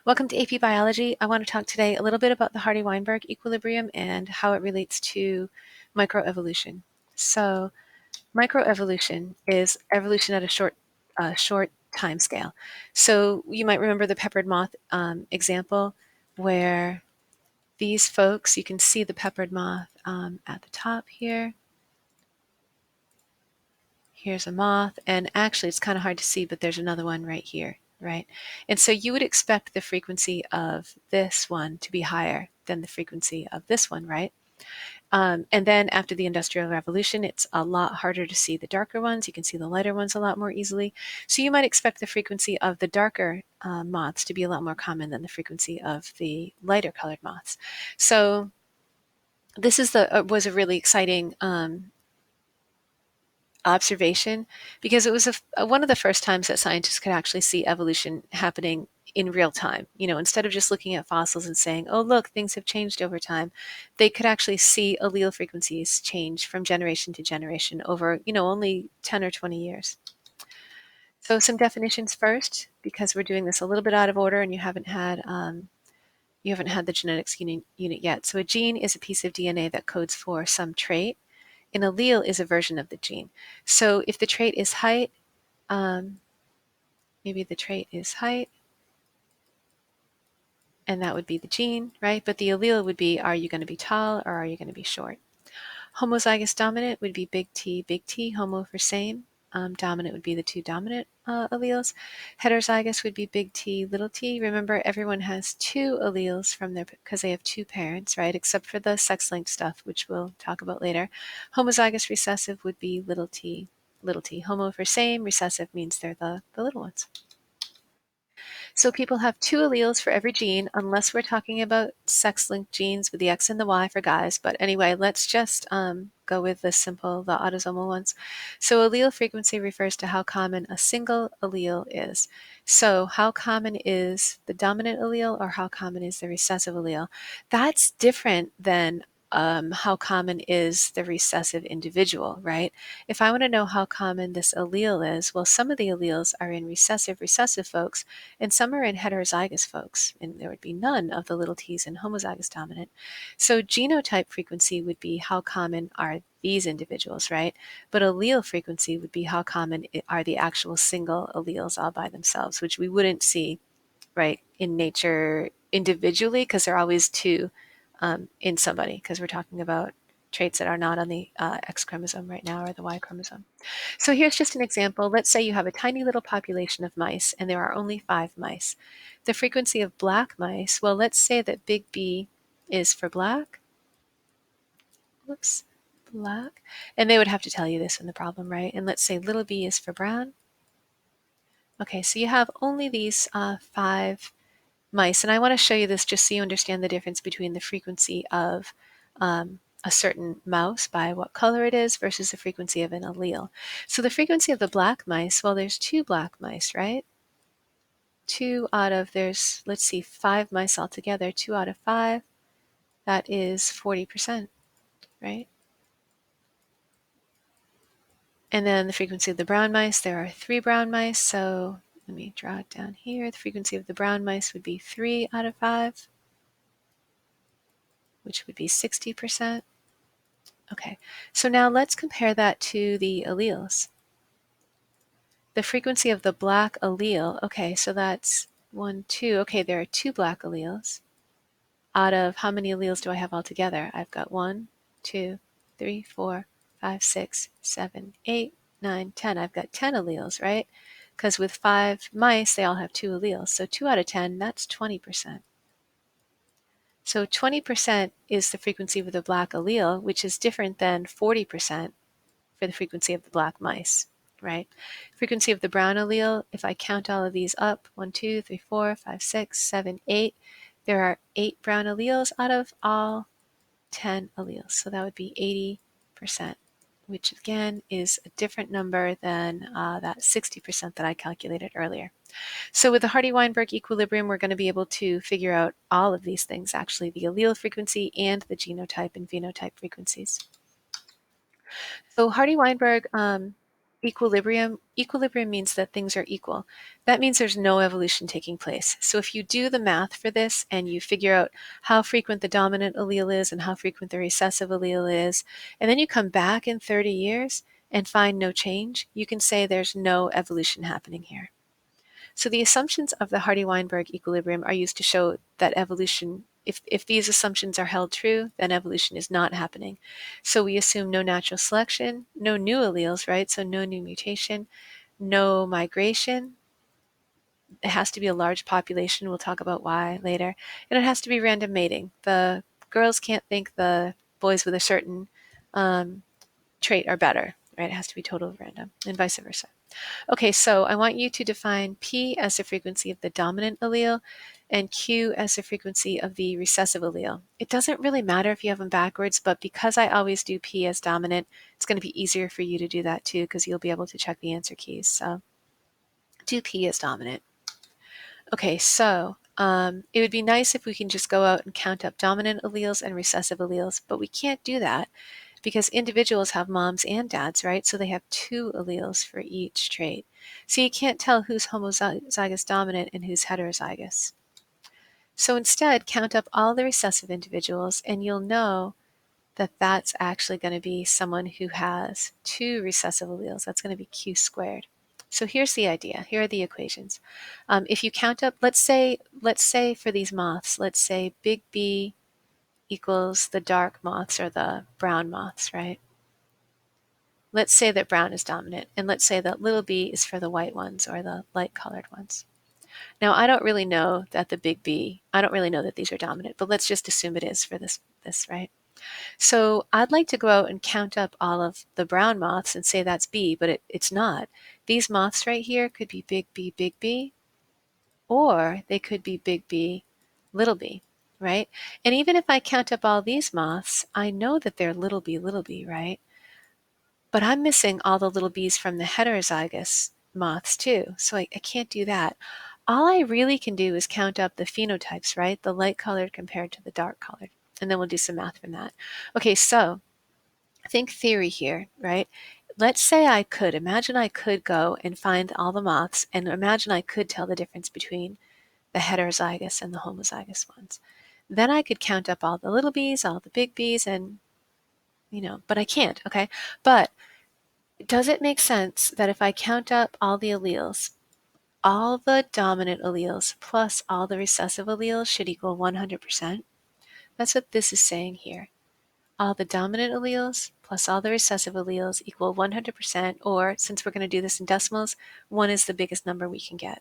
Welcome to AP Biology. I want to talk today a little bit about the Hardy-Weinberg equilibrium and how it relates to microevolution. So microevolution is evolution at a short time scale. So you might remember the peppered moth example where these folks, you can see the peppered moth at the top here. Here's a moth, and actually it's kind of hard to see, but there's another one right here, right? And so you would expect the frequency of this one to be higher than the frequency of this one, right? And then after the Industrial Revolution, it's a lot harder to see the darker ones. You can see the lighter ones a lot more easily. So you might expect the frequency of the darker moths to be a lot more common than the frequency of the lighter colored moths. So this is was a really exciting observation because it was one of the first times that scientists could actually see evolution happening in real time. You know, instead of just looking at fossils and saying, oh, look, things have changed over time, they could actually see allele frequencies change from generation to generation over, only 10 or 20 years. So some definitions first, because we're doing this a little bit out of order and you haven't had the genetics unit yet. So a gene is a piece of DNA that codes for some trait. An allele is a version of the gene. So if the trait is height, maybe the trait is height, and that would be the gene, right? But the allele would be, are you going to be tall or are you going to be short? Homozygous dominant would be big T, homo for same. Dominant would be the two dominant alleles. Heterozygous would be big T, little t. Remember, everyone has two alleles because they have two parents, right? Except for the sex-linked stuff, which we'll talk about later. Homozygous recessive would be little t. Homo for same, recessive means they're the little ones. So people have two alleles for every gene, unless we're talking about sex-linked genes with the X and the Y for guys. But anyway, let's just go with the autosomal ones. So allele frequency refers to how common a single allele is. So how common is the dominant allele or how common is the recessive allele? That's different than how common is the recessive individual, right? If I want to know how common this allele is, well, some of the alleles are in recessive folks, and some are in heterozygous folks, and there would be none of the little t's in homozygous dominant. So genotype frequency would be how common are these individuals, right? But allele frequency would be how common are the actual single alleles all by themselves, which we wouldn't see, right, in nature individually, because they're always two in somebody, because we're talking about traits that are not on the X chromosome right now or the Y chromosome. So here's just an example. Let's say you have a tiny little population of mice and there are only 5 mice. The frequency of black mice, well, let's say that big B is for black. Whoops, black. And they would have to tell you this in the problem, right? And let's say little b is for brown. Okay, so you have only these 5 mice. And I want to show you this just so you understand the difference between the frequency of a certain mouse by what color it is versus the frequency of an allele. So the frequency of the black mice, well, there's 2 black mice, right? 2 out of, let's see, 5 mice altogether. 2 out of 5, that is 40%, right? And then the frequency of the brown mice, there are 3 brown mice. So let me draw it down here. The frequency of the brown mice would be 3 out of 5, which would be 60%. Okay, so now let's compare that to the alleles. The frequency of the black allele, okay, so that's 1, 2. Okay, there are 2 black alleles. Out of how many alleles do I have altogether? I've got 1, 2, 3, 4, 5, 6, 7, 8, 9, 10. I've got 10 alleles, right? Because with 5 mice, they all have 2 alleles. So 2 out of 10, that's 20%. So 20% is the frequency of the black allele, which is different than 40% for the frequency of the black mice, right? Frequency of the brown allele, if I count all of these up, 1, 2, 3, 4, 5, 6, 7, 8, there are 8 brown alleles out of all 10 alleles. So that would be 80%, which again is a different number than that 60% that I calculated earlier. So with the Hardy-Weinberg equilibrium, we're going to be able to figure out all of these things, actually, the allele frequency and the genotype and phenotype frequencies. So Hardy-Weinberg Equilibrium means that things are equal. That means there's no evolution taking place. So if you do the math for this and you figure out how frequent the dominant allele is and how frequent the recessive allele is, and then you come back in 30 years and find no change, you can say there's no evolution happening here. So the assumptions of the Hardy-Weinberg equilibrium are used to show that evolution, if these assumptions are held true, then evolution is not happening. So we assume no natural selection, no new alleles, right? So no new mutation, no migration. It has to be a large population. We'll talk about why later. And it has to be random mating. The girls can't think the boys with a certain trait are better, right? It has to be total random and vice versa. Okay, so I want you to define P as the frequency of the dominant allele and Q as the frequency of the recessive allele. It doesn't really matter if you have them backwards, but because I always do P as dominant, it's going to be easier for you to do that too because you'll be able to check the answer keys. So do P as dominant. Okay, so it would be nice if we can just go out and count up dominant alleles and recessive alleles, but we can't do that because individuals have moms and dads, right? So they have two alleles for each trait. So you can't tell who's homozygous dominant and who's heterozygous. So instead, count up all the recessive individuals and you'll know that that's actually going to be someone who has two recessive alleles. That's going to be Q squared. So here's the idea. Here are the equations. If you count up, let's say for these moths, let's say big B equals the dark moths or the brown moths, right? Let's say that brown is dominant, and let's say that little b is for the white ones or the light colored ones. Now, I don't really know that the big B, I don't really know that these are dominant, but let's just assume it is for this, right? So I'd like to go out and count up all of the brown moths and say that's B, but it's not. These moths right here could be big B, or they could be big B, b, right? And even if I count up all these moths, I know that they're little b, right? But I'm missing all the little bees from the heterozygous moths too, so I can't do that. All I really can do is count up the phenotypes, right? The light colored compared to the dark colored. And then we'll do some math from that. Okay, so think theory here, right? Let's say imagine I could go and find all the moths and imagine I could tell the difference between the heterozygous and the homozygous ones. Then I could count up all the little bees, all the big bees, and, but I can't, okay? But does it make sense that if I count up all the alleles, all the dominant alleles plus all the recessive alleles should equal 100%? That's what this is saying here. All the dominant alleles plus all the recessive alleles equal 100%, or since we're going to do this in decimals, 1 is the biggest number we can get.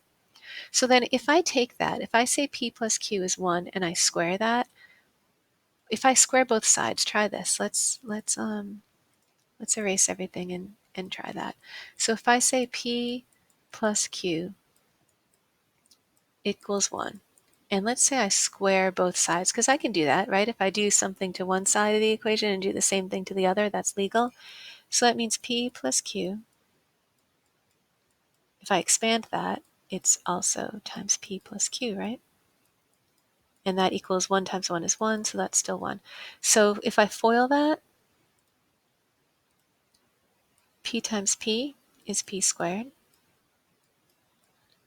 So then if I take that, if I say P plus Q is 1 and I square that, if I square both sides, try this. Let's erase everything and try that. So if I say P plus Q equals 1, and let's say I square both sides, because I can do that, right? If I do something to one side of the equation and do the same thing to the other, that's legal. So that means P plus Q, if I expand that, it's also times P plus Q, right? And that equals 1 times 1 is 1, so that's still 1. So if I FOIL that, P times P is P squared.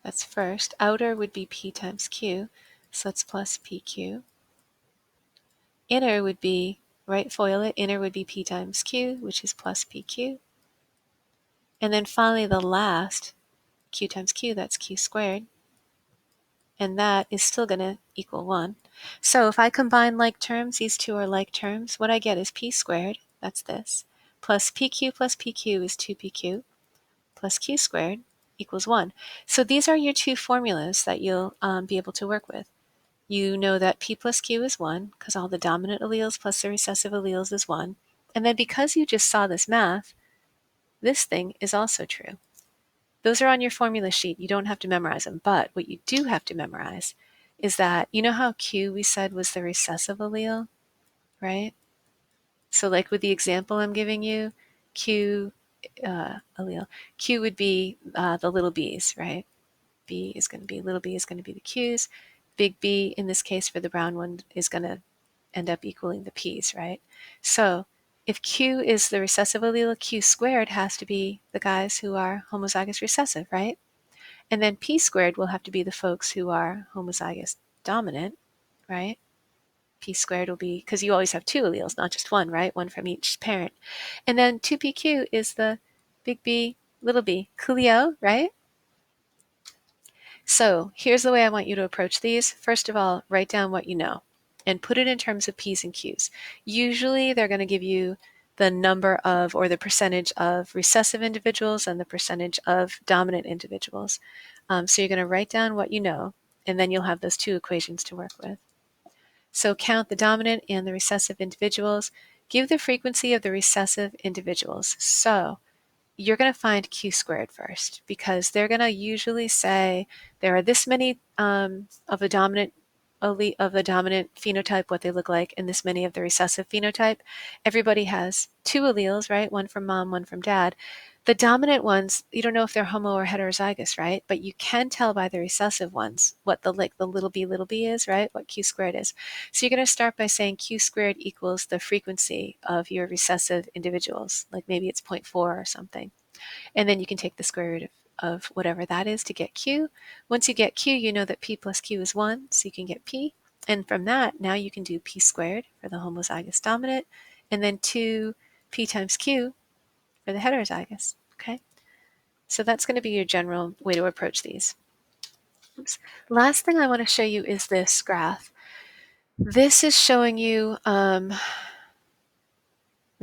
That's first. Outer would be P times Q, so that's plus PQ. Inner would be, right, FOIL it, inner would be P times Q, which is plus PQ. And then finally the last, Q times Q, that's Q squared. And that is still going to equal 1. So if I combine like terms, these two are like terms, what I get is P squared, that's this, plus PQ is 2PQ, plus Q squared equals 1. So these are your two formulas that you'll be able to work with. You know that P plus Q is 1 because all the dominant alleles plus the recessive alleles is 1. And then because you just saw this math, this thing is also true. Those are on your formula sheet. You don't have to memorize them. But what you do have to memorize is that, you know how Q we said was the recessive allele, right? So like with the example I'm giving you, Q allele, Q would be the little b's, right? B is going to be, little b is going to be the Q's. Big B, in this case for the brown one, is going to end up equaling the P's, right? So if Q is the recessive allele, Q squared has to be the guys who are homozygous recessive, right? And then P squared will have to be the folks who are homozygous dominant, right? P squared will be, because you always have two alleles, not just one, right? One from each parent. And then 2PQ is the big B, little b, coolio, right? So here's the way I want you to approach these. First of all, write down what you know and put it in terms of P's and Q's. Usually they're going to give you the number of or the percentage of recessive individuals and the percentage of dominant individuals. So you're going to write down what you know, and then you'll have those two equations to work with. So count the dominant and the recessive individuals. Give the frequency of the recessive individuals. So you're going to find Q squared first, because they're going to usually say there are this many of the dominant phenotype, what they look like, and this many of the recessive phenotype. Everybody has two alleles, right? One from mom, one from dad. The dominant ones, you don't know if they're homo or heterozygous, right? But you can tell by the recessive ones what the little b is, right? What Q squared is. So you're going to start by saying Q squared equals the frequency of your recessive individuals. Like maybe it's 0.4 or something. And then you can take the square root of whatever that is to get Q. Once you get Q, you know that P plus Q is 1, so you can get P. And from that, now you can do P squared for the homozygous dominant, and then 2P times Q for the heterozygous, okay? So that's going to be your general way to approach these. Oops. Last thing I want to show you is this graph. This is showing you, let's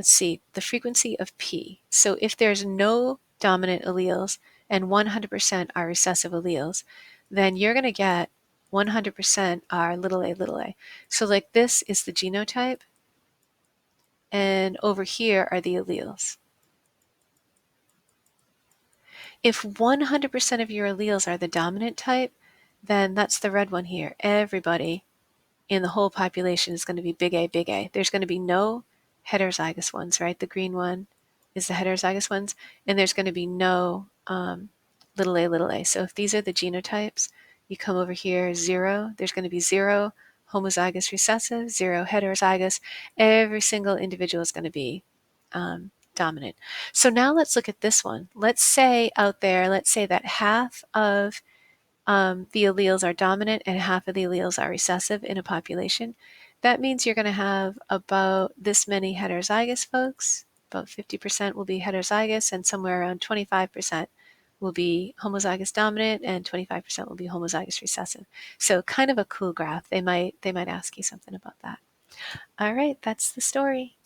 see, the frequency of P. So if there's no dominant alleles and 100% are recessive alleles, then you're going to get 100% are little a. So like this is the genotype, and over here are the alleles. If 100% of your alleles are the dominant type, then that's the red one here. Everybody in the whole population is going to be big A, big A. There's going to be no heterozygous ones, right? The green one is the heterozygous ones, and there's going to be no little a. So if these are the genotypes, you come over here, 0, there's going to be 0 homozygous recessive, 0 heterozygous. Every single individual is going to be dominant. So now let's look at this one. Let's say out there, let's say that half of the alleles are dominant and half of the alleles are recessive in a population. That means you're going to have about this many heterozygous folks. About 50% will be heterozygous, and somewhere around 25% will be homozygous dominant, and 25% will be homozygous recessive. So kind of a cool graph. They might ask you something about that. All right, that's the story.